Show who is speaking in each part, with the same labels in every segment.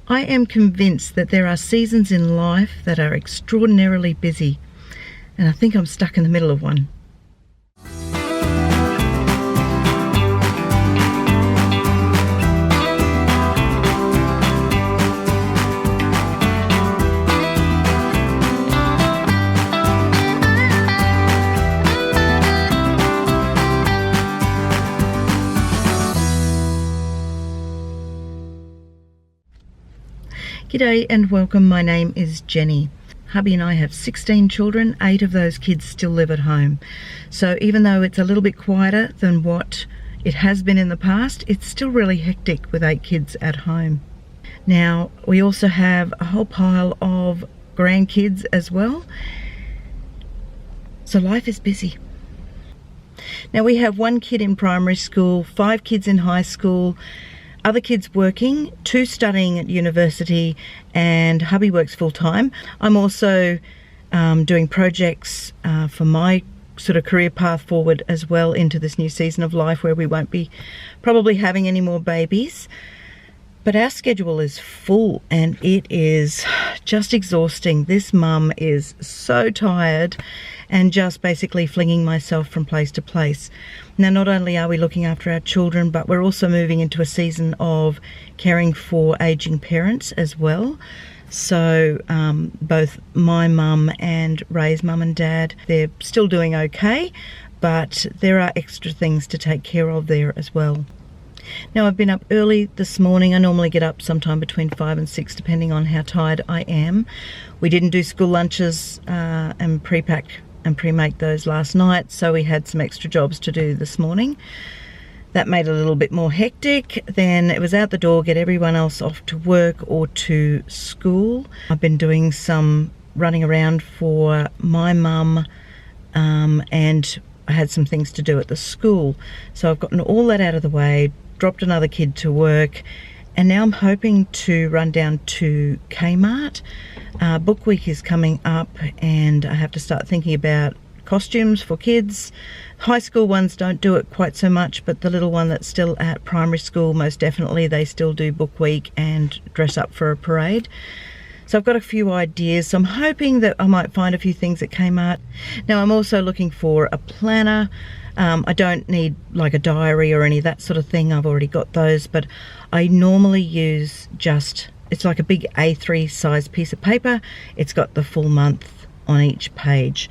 Speaker 1: I am convinced that there are seasons in life that are extraordinarily busy, and I think I'm stuck in the middle of one. G'day and welcome, my name is Jenny. Hubby and I have 16 children, 8 of those kids still live at home. So even though it's a little bit quieter than what it has been in the past, it's still really hectic with 8 kids at home. Now, we also have a whole pile of grandkids as well. So life is busy. Now we have 1 kid in primary school, 5 kids in high school, other kids working, 2 studying at university, and hubby works full-time. I'm also doing projects for my sort of career path forward as well into this new season of life where we won't be probably having any more babies. But our schedule is full and it is just exhausting. This mum is so tired and just basically flinging myself from place to place. Now, not only are we looking after our children, but we're also moving into a season of caring for aging parents as well. So both my mum and Ray's mum and dad, they're still doing okay, but there are extra things to take care of there as well. Now, I've been up early this morning. I normally get up sometime between 5 and 6 depending on how tired I am. We didn't do school lunches and pre-pack and pre-make those last night, so we had some extra jobs to do this morning. That made it a little bit more hectic. Then it was out the door, get everyone else off to work or to school. I've been doing some running around for my mum and I had some things to do at the school. So I've gotten all that out of the way, dropped another kid to work, and now I'm hoping to run down to K-Mart. Book week is coming up and I have to start thinking about costumes for kids. High school ones don't do it quite so much, but the little one that's still at primary school, most definitely they still do book week and dress up for a parade. So I've got a few ideas, so I'm hoping that I might find a few things at K-Mart. Now, I'm also looking for a planner. I don't need like a diary or any of that sort of thing. I've already got those, but I normally use it's like a big A3 size piece of paper. It's got the full month on each page.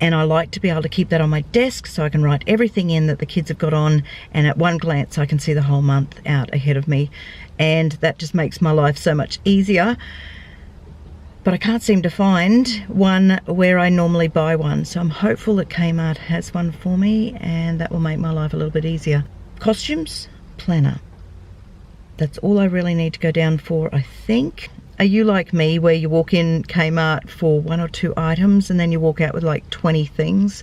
Speaker 1: And I like to be able to keep that on my desk so I can write everything in that the kids have got on, and at one glance I can see the whole month out ahead of me. And that just makes my life so much easier. But I can't seem to find one where I normally buy one. So I'm hopeful that K-Mart has one for me and that will make my life a little bit easier. Costumes, planner. That's all I really need to go down for, I think. Are you like me where you walk in K-Mart for 1 or 2 items and then you walk out with like 20 things?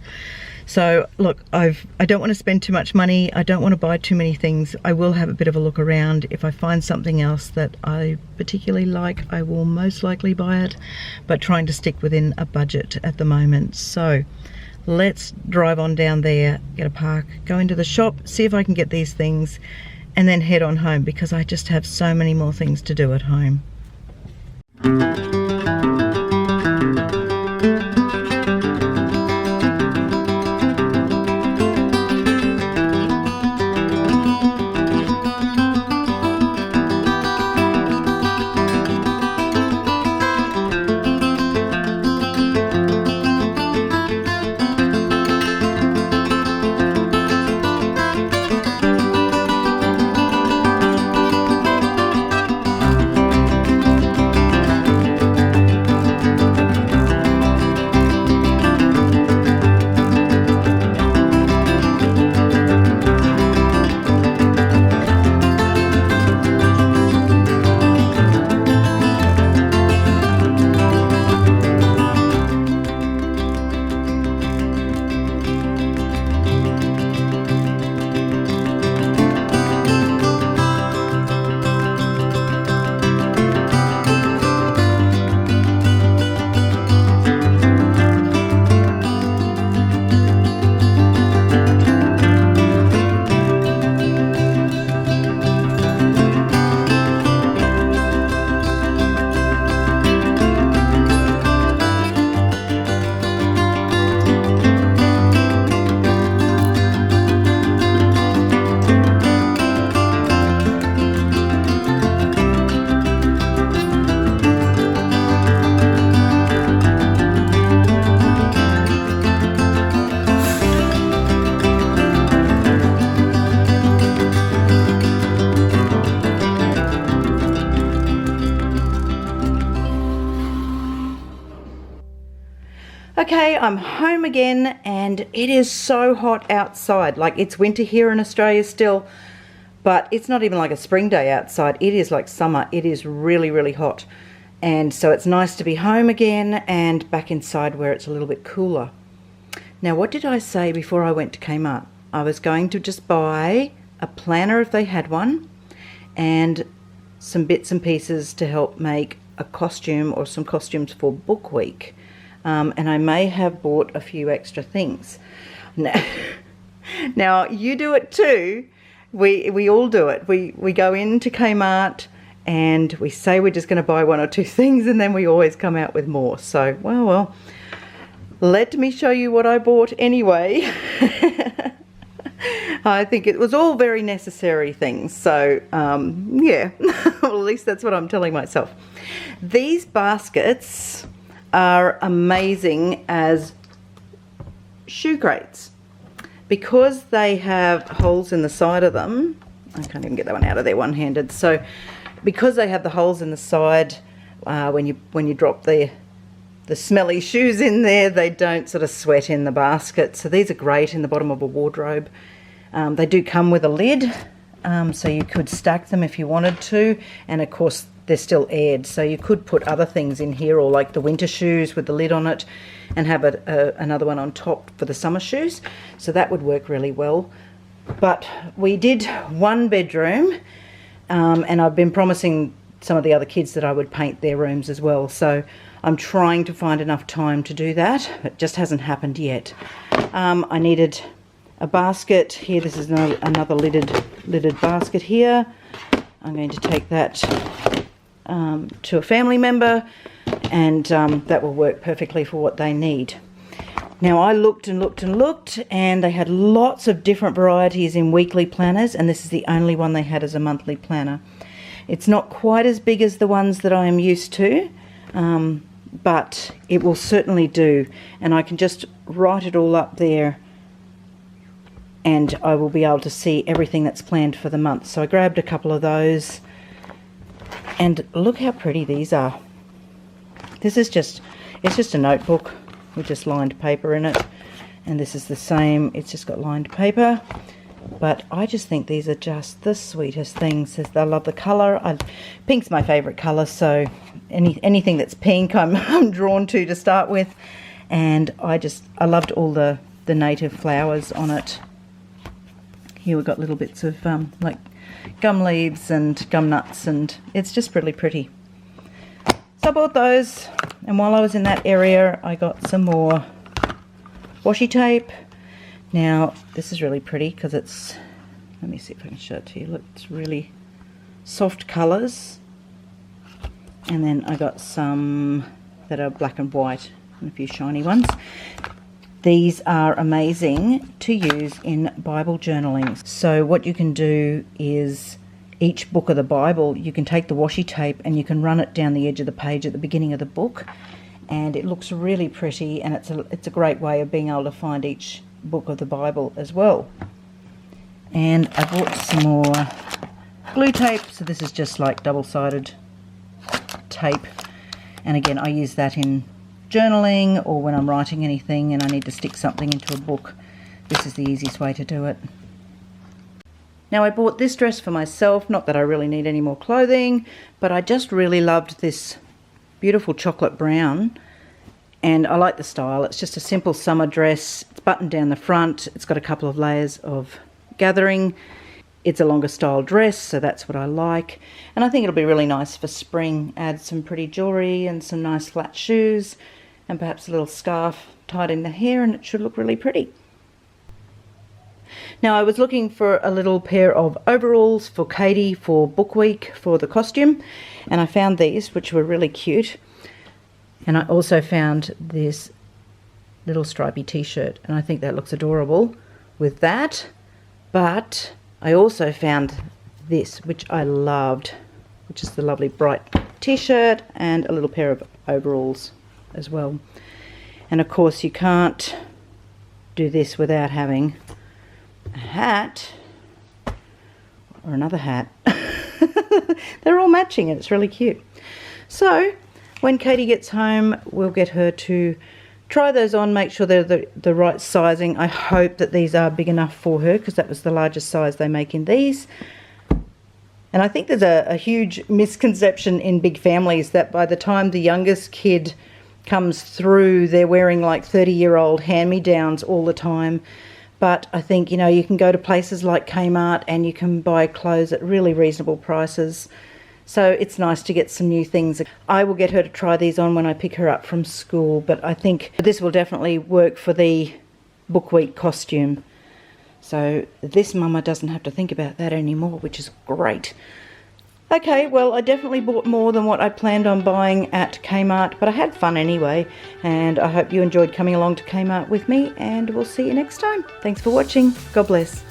Speaker 1: So look, I don't want to spend too much money. I don't want to buy too many things. I will have a bit of a look around. If I find something else that I particularly like, I will most likely buy it, but trying to stick within a budget at the moment. So let's drive on down there, get a park, go into the shop, see if I can get these things, and then head on home because I just have so many more things to do at home. Okay, I'm home again and it is so hot outside. Like, it's winter here in Australia still, but it's not even like a spring day outside. It is like summer. It is really, really hot. And so it's nice to be home again and back inside where it's a little bit cooler. Now, what did I say before I went to Kmart? I was going to just buy a planner if they had one and some bits and pieces to help make a costume or some costumes for book week. And I may have bought a few extra things. Now you do it too. We all do it. We go into Kmart and we say we're just going to buy one or two things, and then we always come out with more. So, well, let me show you what I bought anyway. I think it was all very necessary things. So, yeah, well, at least that's what I'm telling myself. These baskets are amazing as shoe crates because they have holes in the side of them. I can't even get that one out of there one-handed. So because they have the holes in the side, when you drop the smelly shoes in there, they don't sort of sweat in the basket. So these are great in the bottom of a wardrobe. They do come with a lid, so you could stack them if you wanted to, and of course they're still aired, so you could put other things in here, or like the winter shoes with the lid on it, and have another one on top for the summer shoes. So that would work really well. But we did one bedroom, and I've been promising some of the other kids that I would paint their rooms as well. So I'm trying to find enough time to do that. It just hasn't happened yet. I needed a basket here. This is another lidded basket here. I'm going to take that to a family member, and that will work perfectly for what they need. Now, I looked and looked and looked, and they had lots of different varieties in weekly planners, and this is the only one they had as a monthly planner. It's not quite as big as the ones that I am used to, but it will certainly do, and I can just write it all up there, and I will be able to see everything that's planned for the month. So I grabbed a couple of those, and look how pretty these are. This is it's just a notebook with just lined paper in it, and this is the same. It's just got lined paper, but I just think these are just the sweetest things. I love the colour. Pink's my favourite colour, so anything that's pink I'm drawn to start with, and I loved all the native flowers on it. Here we've got little bits of like gum leaves and gum nuts, and it's just really pretty. So I bought those, and while I was in that area I got some more washi tape. Now this is really pretty because it's, let me see if I can show it to you. Look, it's really soft colours, and then I got some that are black and white and a few shiny ones. These are amazing to use in Bible journaling. So what you can do is, each book of the Bible, you can take the washi tape and you can run it down the edge of the page at the beginning of the book, and it looks really pretty, and it's a great way of being able to find each book of the Bible as well. And I bought some more glue tape. So this is just like double-sided tape, and again I use that in journaling or when I'm writing anything and I need to stick something into a book. This is the easiest way to do it. Now, I bought this dress for myself, not that I really need any more clothing, but I just really loved this beautiful chocolate brown, and I like the style. It's just a simple summer dress. It's buttoned down the front. It's got a couple of layers of gathering. It's a longer style dress, so that's what I like. And I think it'll be really nice for spring. Add some pretty jewellery and some nice flat shoes, and perhaps a little scarf tied in the hair, and it should look really pretty. Now, I was looking for a little pair of overalls for Katie for book week for the costume, and I found these, which were really cute. And I also found this little stripy t-shirt, and I think that looks adorable with that. But I also found this, which I loved, which is the lovely bright t-shirt and a little pair of overalls as well. And of course you can't do this without having a hat or another hat. They're all matching and it's really cute. So when Katie gets home, we'll get her to try those on, make sure they're the right sizing. I hope that these are big enough for her, because that was the largest size they make in these. And I think there's a huge misconception in big families that by the time the youngest kid comes through, they're wearing like 30-year-old hand-me-downs all the time. But I think, you know, you can go to places like Kmart and you can buy clothes at really reasonable prices. So it's nice to get some new things. I will get her to try these on when I pick her up from school, but I think this will definitely work for the book week costume. So this mama doesn't have to think about that anymore, which is great. Okay, well, I definitely bought more than what I planned on buying at Kmart, but I had fun anyway, and I hope you enjoyed coming along to Kmart with me, and we'll see you next time. Thanks for watching. God bless.